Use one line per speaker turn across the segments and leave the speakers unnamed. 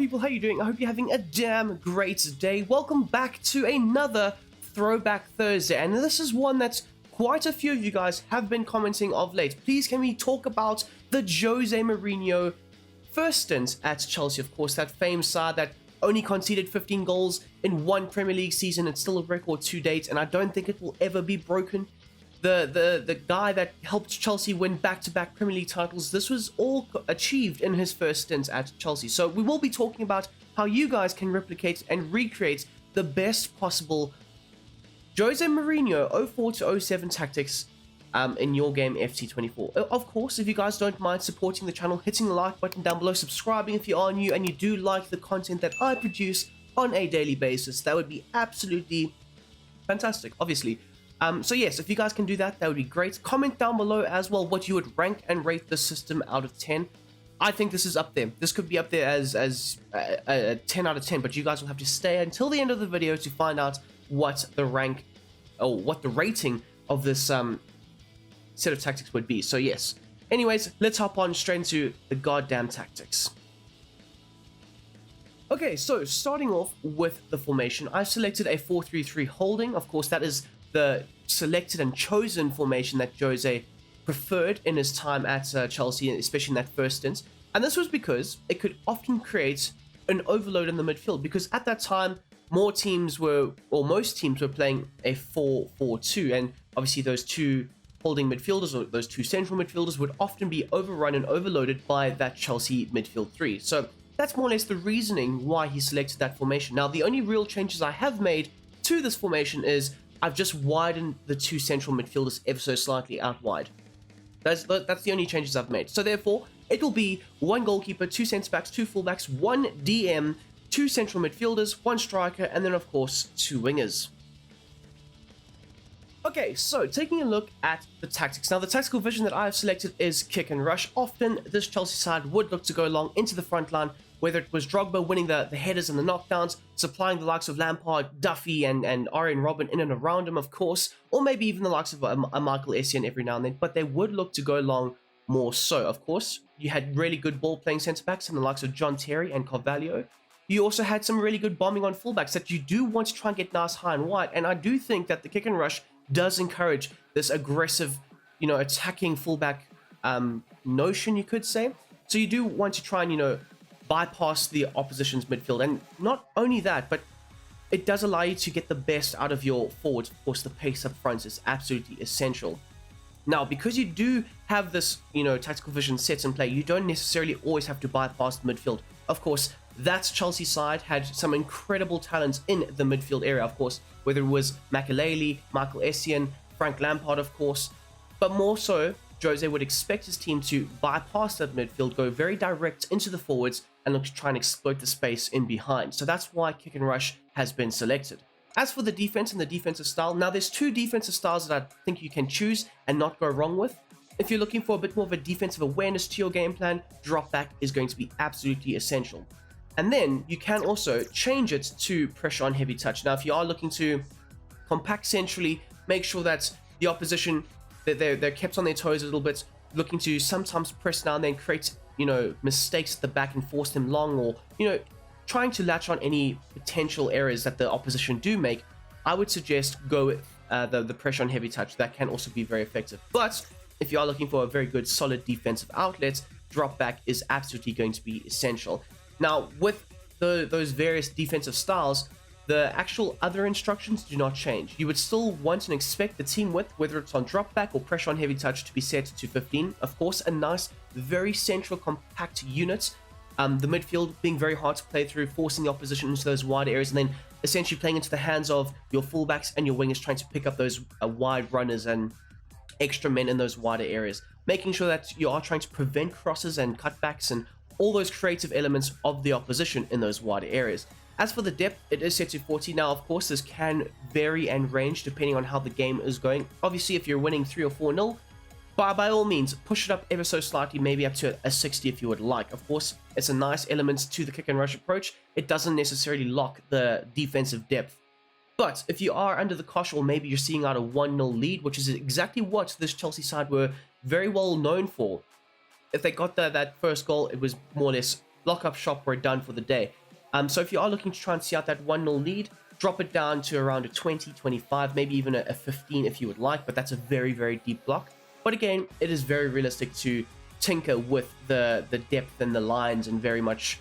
people, how you doing? I hope you're having a damn great day. Welcome back to another Throwback Thursday, and this is one that quite a few of you guys have been commenting of late. Please can we talk about the Jose Mourinho first stint at Chelsea? Of course, that famed side that only conceded 15 goals in one Premier League season. It's still a record to date, and I don't think it will ever be broken. The guy that helped Chelsea win back-to-back Premier League titles, this was all achieved in his first stint at Chelsea. So we will be talking about how you guys can replicate and recreate the best possible Jose Mourinho 04 to 07 tactics in your game FC24. Of course, if you guys don't mind supporting the channel, hitting the like button down below, subscribing if you are new and you do like the content that I produce on a daily basis, that would be absolutely fantastic, obviously. So yes, if you guys can do that, that would be great. Comment down below as well what you would rank and rate the system out of 10. I think this is up there. This could be up there as a 10 out of 10, but you guys will have to stay until the end of the video to find out what the rank or what the rating of this set of tactics would be. So yes. Anyways, let's hop on straight into the goddamn tactics. Okay, so starting off with the formation, I've selected a 4-3-3 holding. Of course, that is the selected and chosen formation that Jose preferred in his time at Chelsea, especially in that first stint. And this was because it could often create an overload in the midfield, because at that time, most teams were playing a 4-4-2, and obviously those two holding midfielders or those two central midfielders would often be overrun and overloaded by that Chelsea midfield three. So that's more or less the reasoning why he selected that formation. Now, the only real changes I have made to this formation is I've just widened the two central midfielders ever so slightly out wide. That's the only changes I've made. So therefore, it will be one goalkeeper, two centre-backs, two full-backs, one DM, two central midfielders, one striker, and then of course, two wingers. Okay, so taking a look at the tactics. Now, the tactical vision that I have selected is kick and rush. Often, this Chelsea side would look to go long into the front line, whether it was Drogba winning the headers and the knockdowns, supplying the likes of Lampard, Duffy, and Arjen Robben in and around him, of course, or maybe even the likes of a Michael Essien every now and then, but they would look to go long more so. Of course, you had really good ball-playing centre-backs in the likes of John Terry and Carvalho. You also had some really good bombing on fullbacks that you do want to try and get nice high and wide, and I do think that the kick and rush does encourage this aggressive, attacking fullback notion, you could say. So you do want to try and, bypass the opposition's midfield. And not only that, but it does allow you to get the best out of your forwards. Of course, the pace up front is absolutely essential. Now, because you do have this, tactical vision set in play, you don't necessarily always have to bypass the midfield. Of course, that Chelsea side had some incredible talent in the midfield area, of course, whether it was Makelele, Michael Essien, Frank Lampard, of course. But more so, Jose would expect his team to bypass that midfield, go very direct into the forwards, and look to try and exploit the space in behind. So that's why kick and rush has been selected. As for the defense and the defensive style, now there's two defensive styles that I think you can choose and not go wrong with. If you're looking for a bit more of a defensive awareness to your game plan, drop back is going to be absolutely essential. And then you can also change it to pressure on heavy touch. Now, if you are looking to compact centrally, make sure that the opposition, they're kept on their toes a little bit, looking to sometimes press now and then create, mistakes at the back and force them long, or, trying to latch on any potential errors that the opposition do make, I would suggest go with the pressure on heavy touch. That can also be very effective. But if you are looking for a very good, solid defensive outlet, drop back is absolutely going to be essential. Now, with those various defensive styles, the actual other instructions do not change. You would still want and expect the team width, whether it's on drop back or pressure on heavy touch, to be set to 15. Of course, a nice, very central, compact unit. The midfield being very hard to play through, forcing the opposition into those wide areas, and then essentially playing into the hands of your fullbacks and your wingers, trying to pick up those wide runners and extra men in those wider areas. Making sure that you are trying to prevent crosses and cutbacks and all those creative elements of the opposition in those wider areas. As for the depth, it is set to 40. Now, of course, this can vary and range depending on how the game is going. Obviously, if you're winning 3 or 4-0, by all means, push it up ever so slightly, maybe up to a 60 if you would like. Of course, it's a nice element to the kick and rush approach. It doesn't necessarily lock the defensive depth. But if you are under the cosh, or maybe you're seeing out a 1-0 lead, which is exactly what this Chelsea side were very well known for. If they got that first goal, it was more or less block-up shop were done for the day. So if you are looking to try and see out that 1-0 lead, drop it down to around a 20, 25, maybe even a 15 if you would like, but that's a very, very deep block. But again, it is very realistic to tinker with the depth and the lines, and very much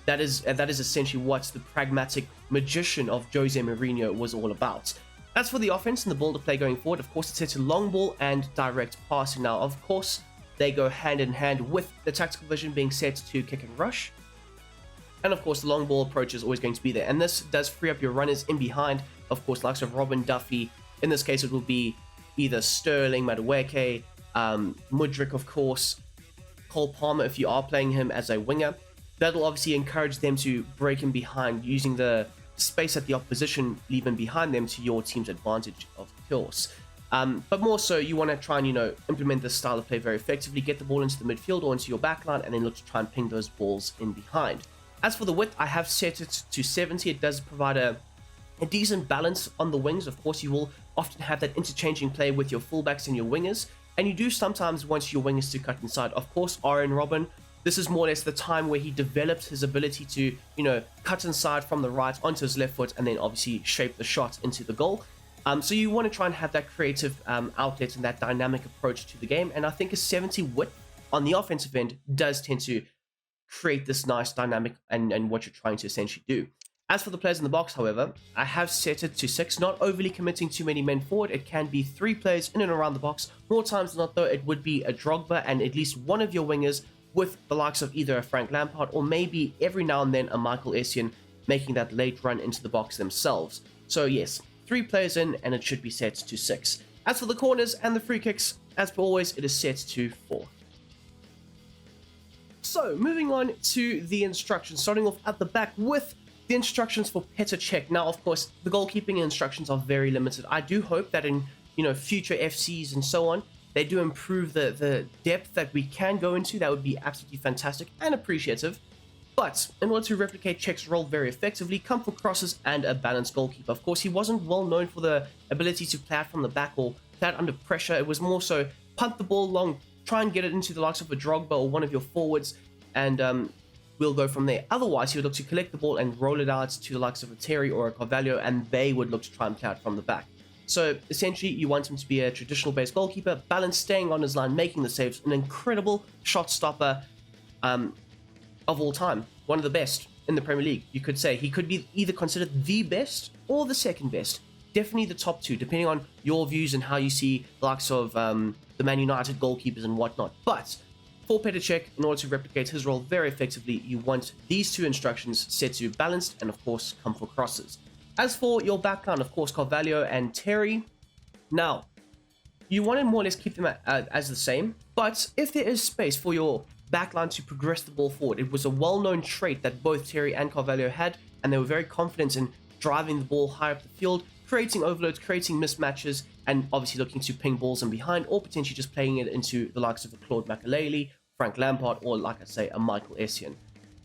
that is essentially what the pragmatic magician of Jose Mourinho was all about. As for the offense and the ball to play going forward, of course, it's set to long ball and direct passing. Now, of course, they go hand in hand with the tactical vision being set to kick and rush. And of course, the long ball approach is always going to be there. And this does free up your runners in behind. Of course, likes of Robin, Duffy. In this case, it will be either Sterling, Madueke, Mudryk, of course, Cole Palmer if you are playing him as a winger. That'll obviously encourage them to break in behind, using the space at the opposition leaving behind them to your team's advantage, of course. But more so, you want to try and, implement this style of play very effectively, get the ball into the midfield or into your backline, and then look to try and ping those balls in behind. As for the width, I have set it to 70. It does provide a decent balance on the wings. Of course, you will often have that interchanging play with your fullbacks and your wingers, and you do sometimes want your wingers to cut inside. Of course, Arjen Robben, this is more or less the time where he developed his ability to, cut inside from the right onto his left foot and then obviously shape the shot into the goal. So you want to try and have that creative outlet and that dynamic approach to the game. And I think a 70 width on the offensive end does tend to create this nice dynamic and what you're trying to essentially do. As for the players in the box, however, I have set it to 6, not overly committing too many men forward. It can be 3 players in and around the box. More times than not, though, it would be a Drogba and at least one of your wingers, with the likes of either a Frank Lampard or maybe every now and then a Michael Essien making that late run into the box themselves. So yes, 3 players in and it should be set to 6. As for the corners and the free kicks, as per always, it is set to 4. So moving on to the instructions, starting off at the back with the instructions for Petr Cech. Now, of course, the goalkeeping instructions are very limited. I do hope that in future FCs and so on, they do improve the depth that we can go into. That would be absolutely fantastic and appreciative. But in order to replicate Cech's role very effectively, come for crosses and a balanced goalkeeper. Of course, he wasn't well known for the ability to play out from the back or play out under pressure. It was more so punt the ball long, try and get it into the likes of a Drogba or one of your forwards, and we'll go from there. Otherwise, he would look to collect the ball and roll it out to the likes of a Terry or a Carvalho, and they would look to try and play out from the back. So essentially, you want him to be a traditional base goalkeeper, balanced, staying on his line, making the saves, an incredible shot stopper of all time. One of the best in the Premier League, you could say. He could be either considered the best or the second best. Definitely the top 2, depending on your views and how you see the likes of the Man United goalkeepers and whatnot. But for Petr Cech, in order to replicate his role very effectively, you want these 2 instructions set to balanced and, of course, come for crosses. As for your backline, of course, Carvalho and Terry. Now, you want to more or less keep them as the same, but if there is space for your backline to progress the ball forward, it was a well-known trait that both Terry and Carvalho had, and they were very confident in driving the ball high up the field, creating overloads, creating mismatches, and obviously looking to ping balls in behind, or potentially just playing it into the likes of a Claude Makelele, Frank Lampard, or, like I say, a Michael Essien.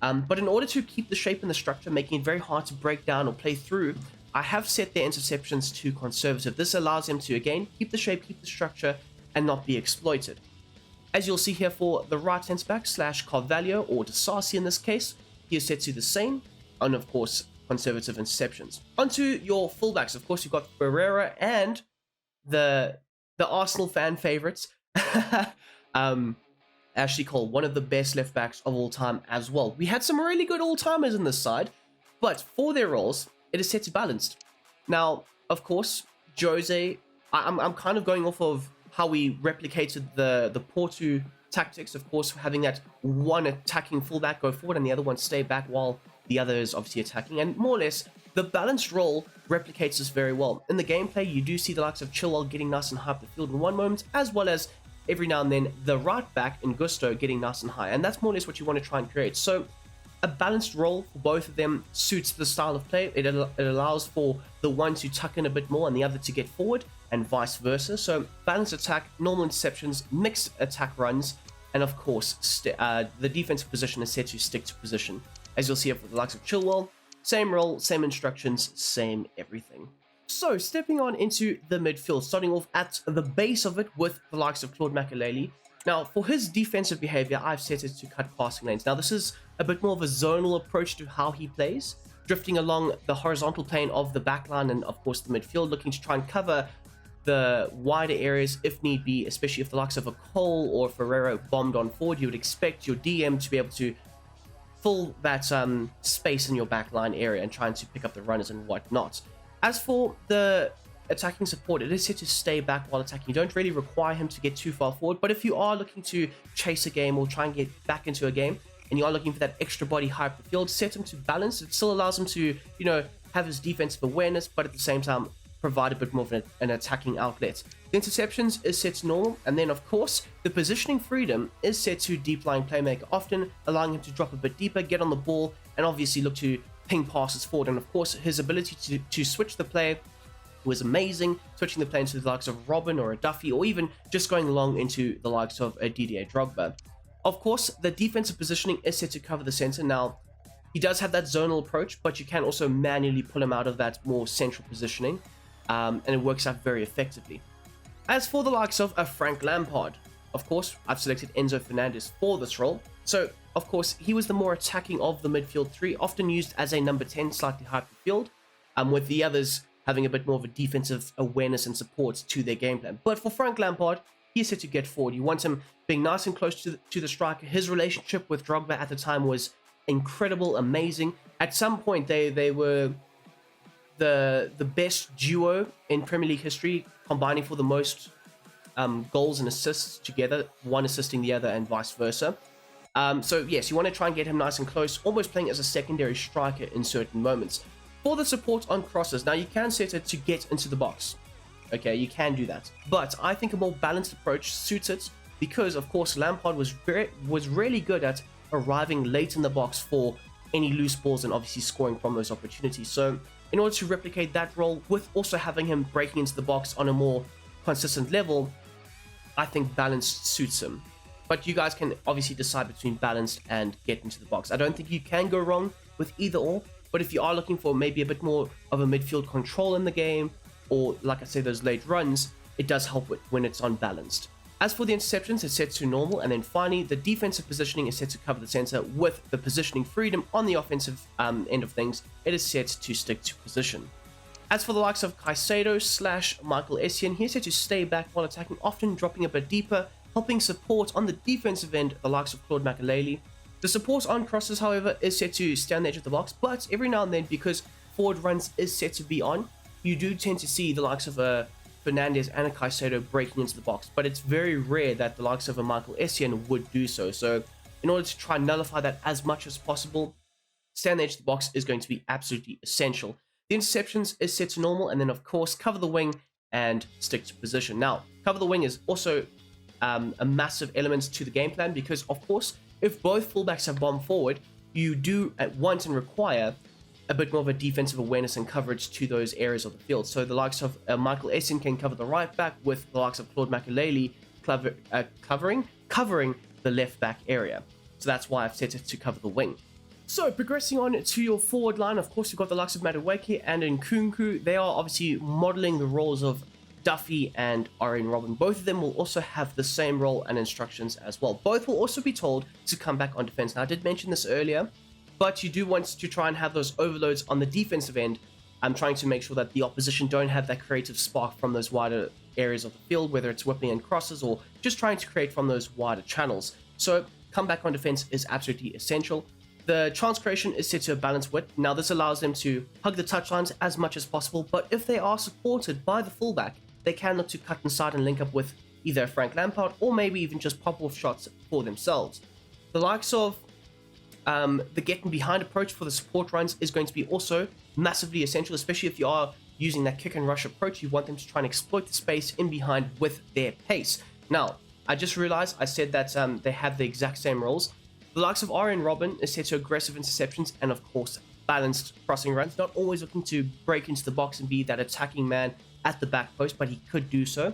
But in order to keep the shape and the structure, making it very hard to break down or play through, I have set their interceptions to conservative. This allows them to, again, keep the shape, keep the structure, and not be exploited. As you'll see here for the right centre-back / Carvalho, or Disasi in this case, he is set to the same, and of course, conservative interceptions. Onto your fullbacks, of course, you've got Barrera and the Arsenal fan favourites, Ashley Cole, one of the best left backs of all time as well. We had some really good all-timers in this side, but for their roles, it is set to balanced. Now, of course, Jose, I'm kind of going off of how we replicated the Porto tactics, of course, having that one attacking fullback go forward and the other one stay back while the other is obviously attacking. And more or less, the balanced role replicates this very well. In the gameplay, you do see the likes of Chilwell getting nice and high up the field in one moment, as well as every now and then the right back in Gusto getting nice and high, and that's more or less what you want to try and create. So a balanced role for both of them suits the style of play. It allows for the one to tuck in a bit more and the other to get forward, and vice versa. So balanced attack, normal interceptions, mixed attack runs, and of course the defensive position is set to stick to position. As you'll see here with the likes of Chilwell, same role, same instructions, same everything. So, stepping on into the midfield, starting off at the base of it with the likes of Claude Makelele. Now, for his defensive behavior, I've set it to cut passing lanes. Now, this is a bit more of a zonal approach to how he plays, drifting along the horizontal plane of the backline and, of course, the midfield, looking to try and cover the wider areas if need be, especially if the likes of a Cole or Ferrero bombed on forward. You would expect your DM to be able to fill that space in your backline area and trying to pick up the runners and whatnot. As for the attacking support, it is set to stay back while attacking. You don't really require him to get too far forward, but if you are looking to chase a game or try and get back into a game and you are looking for that extra body high up the field, set him to balance. It still allows him to, have his defensive awareness, but at the same time provide a bit more of an attacking outlet. The interceptions is set to normal, and then of course the positioning freedom is set to deep lying playmaker, often allowing him to drop a bit deeper, get on the ball, and obviously look to ping passes forward. And of course his ability to switch the play was amazing, switching the play into the likes of Robin or a Duffy, or even just going along into the likes of a Didier Drogba. Of course, the defensive positioning is set to cover the center. Now, he does have that zonal approach, but you can also manually pull him out of that more central positioning, and it works out very effectively. As for the likes of a Frank Lampard, of course, I've selected Enzo Fernandez for this role. So, of course, he was the more attacking of the midfield three, often used as a number 10, slightly high up the field, with the others having a bit more of a defensive awareness and support to their game plan. But for Frank Lampard, he's set to get forward. You want him being nice and close to the striker. His relationship with Drogba at the time was incredible, amazing. At some point, they were the best duo in Premier League history, combining for the most goals and assists together, one assisting the other and vice versa. So yes, you want to try and get him nice and close, almost playing as a secondary striker in certain moments. For the support on crosses, now you can set it to get into the box. Okay, you can do that. But I think a more balanced approach suits it because, of course, Lampard was really good at arriving late in the box for any loose balls and obviously scoring from those opportunities. So in order to replicate that role with also having him breaking into the box on a more consistent level, I think balanced suits him. But you guys can obviously decide between balanced and get into the box. I don't think you can go wrong with either or. But if you are looking for maybe a bit more of a midfield control in the game, or like I say, those late runs, it does help when it's unbalanced. As for the interceptions, it's set to normal, and then finally, the defensive positioning is set to cover the center with the positioning freedom on the offensive end of things. It is set to stick to position. As for the likes of Caicedo / Michael Essien, he's set to stay back while attacking, often dropping a bit deeper, helping support on the defensive end the likes of Claude Makelele. The support on crosses, however, is set to stay on the edge of the box, but every now and then, because forward runs is set to be on, you do tend to see the likes of a Fernandez and a Caicedo breaking into the box, but it's very rare that the likes of a Michael Essien would do so. So in order to try and nullify that as much as possible, stay on the edge of the box is going to be absolutely essential. The interceptions is set to normal, and then of course cover the wing and stick to position. Now, cover the wing is also a massive element to the game plan because, of course, if both fullbacks have bombed forward, you do at once and require a bit more of a defensive awareness and coverage to those areas of the field. So the likes of Michael Essien can cover the right back, with the likes of Claude Makelele covering the left back area. So that's why I've set it to cover the wing. So progressing on to your forward line, of course, you've got the likes of Madueke and Nkunku. They are obviously modeling the roles of Duffy and Arjen Robben. Both of them will also have the same role and instructions as well. Both will also be told to come back on defense. Now, I did mention this earlier, but you do want to try and have those overloads on the defensive end. I'm trying to make sure that the opposition don't have that creative spark from those wider areas of the field, whether it's whipping and crosses or just trying to create from those wider channels. So come back on defense is absolutely essential. The chance creation is set to a balanced width. Now, this allows them to hug the touchlines as much as possible, but if they are supported by the fullback, they can look to cut inside and link up with either Frank Lampard or maybe even just pop off shots for themselves. The likes of the getting behind approach for the support runs is going to be also massively essential, especially if you are using that kick and rush approach. You want them to try and exploit the space in behind with their pace. Now, I just realized I said that they have the exact same roles. The likes of Arjen Robben is set to aggressive interceptions and, of course, balanced crossing runs. Not always looking to break into the box and be that attacking man at the back post, but he could do so.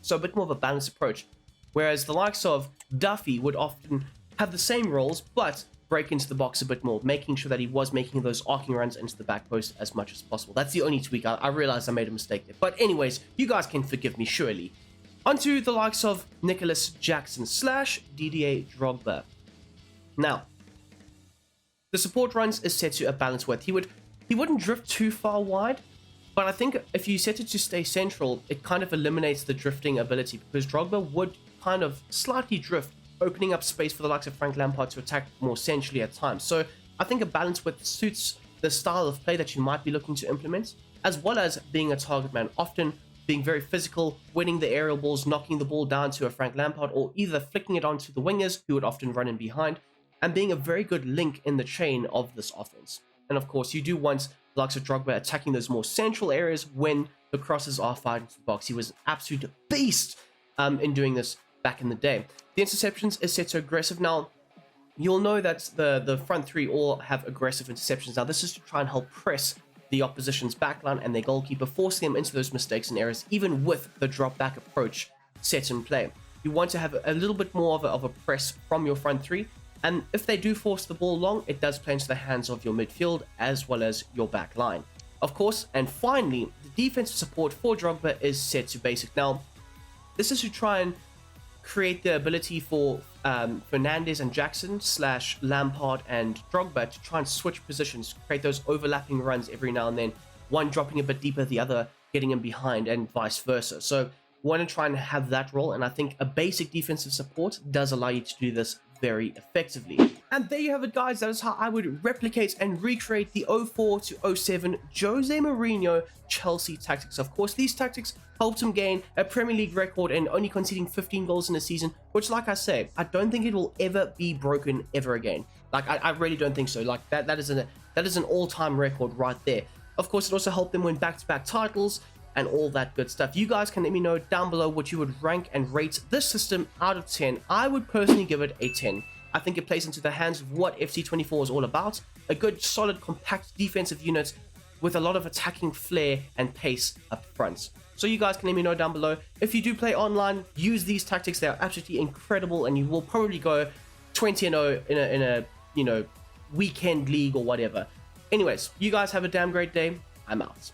So a bit more of a balanced approach. Whereas the likes of Duffy would often have the same roles, but break into the box a bit more, making sure that he was making those arcing runs into the back post as much as possible. That's the only tweak. I realized I made a mistake there. But anyways, you guys can forgive me, surely. Onto the likes of Nicholas Jackson / DDA Drogba. Now, the support runs is set to a balanced width. He wouldn't drift too far wide, but I think if you set it to stay central, it kind of eliminates the drifting ability, because Drogba would kind of slightly drift, opening up space for the likes of Frank Lampard to attack more centrally at times. So I think a balanced width suits the style of play that you might be looking to implement, as well as being a target man, often being very physical, winning the aerial balls, knocking the ball down to a Frank Lampard, or either flicking it onto the wingers, who would often run in behind, and being a very good link in the chain of this offense. And of course, you do want the likes of Drogba attacking those more central areas when the crosses are fired into the box. He was an absolute beast in doing this back in the day. The interceptions is set to aggressive. Now, you'll know that the front three all have aggressive interceptions. Now, this is to try and help press the opposition's backline and their goalkeeper, forcing them into those mistakes and errors, even with the drop back approach set in play. You want to have a little bit more of a press from your front three, and if they do force the ball long, it does play into the hands of your midfield as well as your back line. Of course, and finally, the defensive support for Drogba is set to basic. Now, this is to try and create the ability for Fernandes and Jackson / Lampard and Drogba to try and switch positions, create those overlapping runs every now and then, one dropping a bit deeper, the other getting in behind, and vice versa. So we want to try and have that role, and I think a basic defensive support does allow you to do this very effectively. And there you have it, guys. That is how I would replicate and recreate the 04 to 07 Jose Mourinho Chelsea tactics. Of course, these tactics helped him gain a Premier League record and only conceding 15 goals in a season, which, like I say, I don't think it will ever be broken ever again. Like, I really don't think so. Like, that is an all-time record right there. Of course, it also helped them win back-to-back titles and all that good stuff. You guys can let me know down below what you would rank and rate this system out of 10. I would personally give it a 10. I think it plays into the hands of what FC24 is all about. A good, solid, compact defensive unit with a lot of attacking flair and pace up front. So you guys can let me know down below. If you do play online, use these tactics. They are absolutely incredible, and you will probably go 20-0 in a weekend league or whatever. Anyways, you guys have a damn great day. I'm out.